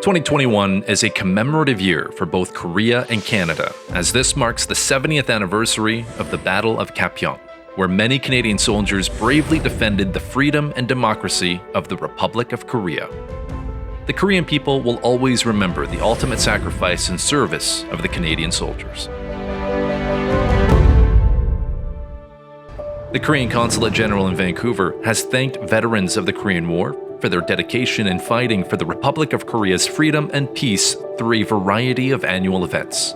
2021 is a commemorative year for both Korea and Canada, as this marks the 70th anniversary of the Battle of Kapyong, where many Canadian soldiers bravely defended the freedom and democracy of the Republic of Korea. The Korean people will always remember the ultimate sacrifice and service of the Canadian soldiers. The Korean Consulate General in Vancouver has thanked veterans of the Korean War for their dedication in fighting for the Republic of Korea's freedom and peace through a variety of annual events.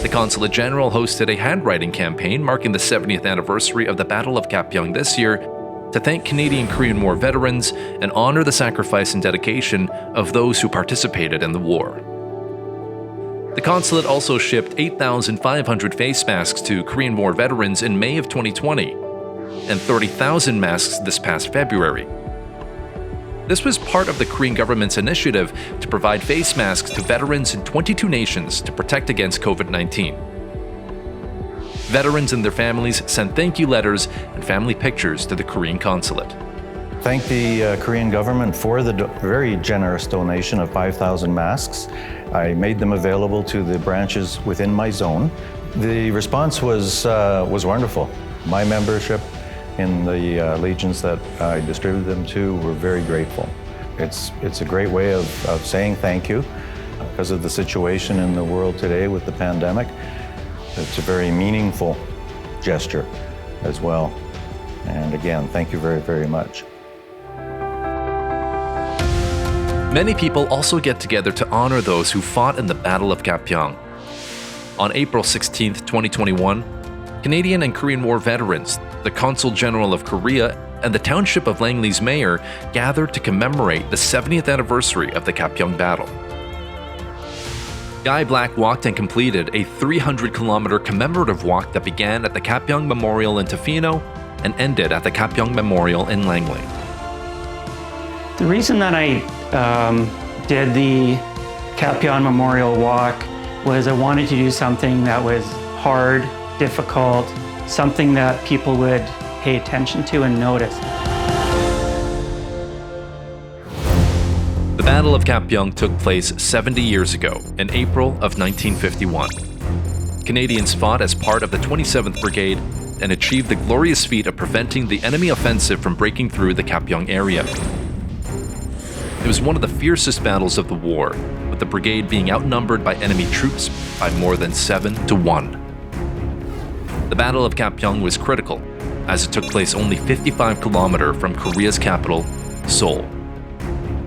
The Consulate General hosted a handwriting campaign marking the 70th anniversary of the Battle of Kapyong this year to thank Canadian-Korean War veterans and honor the sacrifice and dedication of those who participated in the war. The Consulate also shipped 8,500 face masks to Korean War veterans in May of 2020 and 30,000 masks this past February. This was part of the Korean government's initiative to provide face masks to veterans in 22 nations to protect against COVID-19. Veterans and their families sent thank you letters and family pictures to the Korean Consulate. Thank the Korean government for the very generous donation of 5,000 masks. I made them available to the branches within my zone. The response was wonderful. My membership in the legions that I distributed them to were very grateful. It's a great way of saying thank you because of the situation in the world today with the pandemic. It's a very meaningful gesture as well. And again, thank you very, very much. Many people also get together to honor those who fought in the Battle of Kapyong. On April 16, 2021, Canadian and Korean War veterans, the Consul General of Korea, and the Township of Langley's mayor gathered to commemorate the 70th anniversary of the Kapyong Battle. Guy Black walked and completed a 300-kilometer commemorative walk that began at the Kapyong Memorial in Tofino and ended at the Kapyong Memorial in Langley. The reason that I did the Kapyong Memorial Walk was I wanted to do something that was hard, difficult, something that people would pay attention to and notice. The Battle of Kapyong took place 70 years ago, in April of 1951. Canadians fought as part of the 27th Brigade and achieved the glorious feat of preventing the enemy offensive from breaking through the Kapyong area. It was one of the fiercest battles of the war, with the brigade being outnumbered by enemy troops by more than 7-1. The Battle of Kapyong was critical, as it took place only 55 kilometers from Korea's capital, Seoul.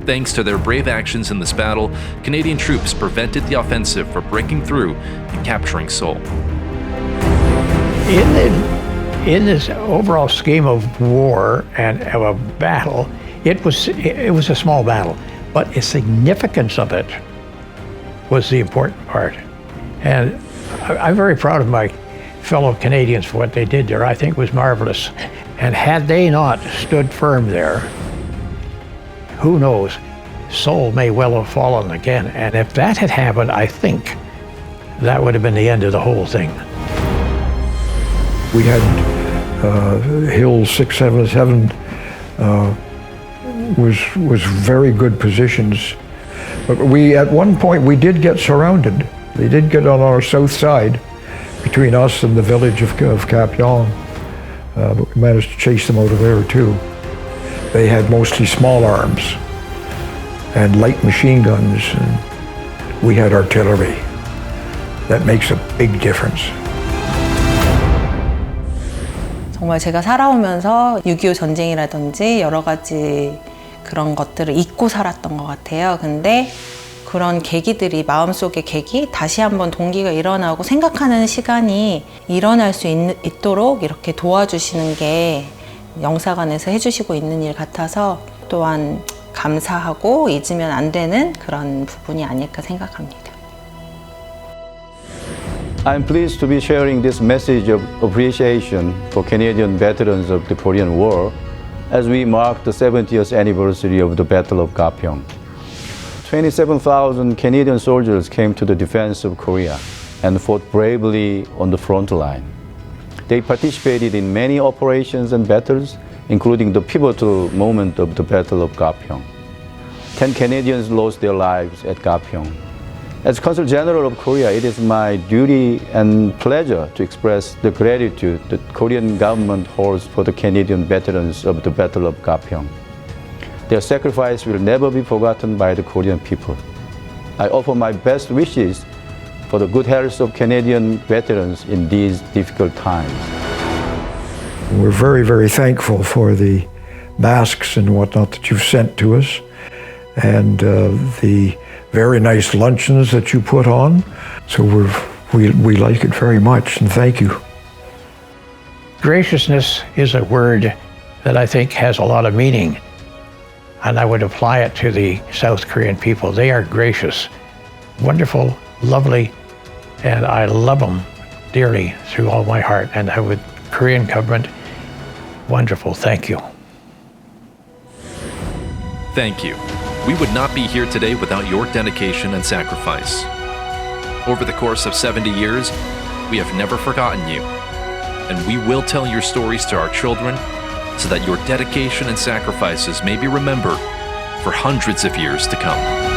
Thanks to their brave actions in this battle, Canadian troops prevented the offensive from breaking through and capturing Seoul. In this overall scheme of war and of a battle, it was a small battle, but the significance of it was the important part. And I'm very proud of my fellow Canadians for what they did there. I think it was marvelous. And had they not stood firm there, who knows, Seoul may well have fallen again. And if that had happened, I think that would have been the end of the whole thing. We had Hill 677 was very good positions. But at one point we did get surrounded. They did get on our south side between us and the village of Kapyong. But we managed to chase them out of there too. They had mostly small arms and light machine guns, and we had artillery. That makes a big difference. 정말 제가 살아오면서 6.25 전쟁이라든지 여러 가지 그런 것들을 잊고 살았던 것 같아요. 근데 그런 계기들이 마음속의 계기, 다시 한번 동기가 일어나고 생각하는 시간이 일어날 수 있도록 이렇게 도와주시는 게 영사관에서 해주시고 있는 일 같아서 또한 감사하고 잊으면 안 되는 그런 부분이 아닐까 생각합니다. I'm pleased to be sharing this message of appreciation for Canadian veterans of the Korean War as we mark the 70th anniversary of the Battle of Kapyong. 27,000 Canadian soldiers came to the defense of Korea and fought bravely on the front line. They participated in many operations and battles, including the pivotal moment of the Battle of Kapyong. 10 Canadians lost their lives at Kapyong. As Consul General of Korea, it is my duty and pleasure to express the gratitude the Korean government holds for the Canadian veterans of the Battle of Kapyong. Their sacrifice will never be forgotten by the Korean people. I offer my best wishes for the good health of Canadian veterans in these difficult times. We're very, very thankful for the masks and whatnot that you've sent to us, and the very nice luncheons that you put on. So we like it very much, and thank you. Graciousness is a word that I think has a lot of meaning, and I would apply it to the South Korean people. They are gracious, wonderful, lovely, and I love them dearly through all my heart. And I would, Korean government, wonderful, thank you. Thank you. We would not be here today without your dedication and sacrifice. Over the course of 70 years, we have never forgotten you, and we will tell your stories to our children so that your dedication and sacrifices may be remembered for hundreds of years to come.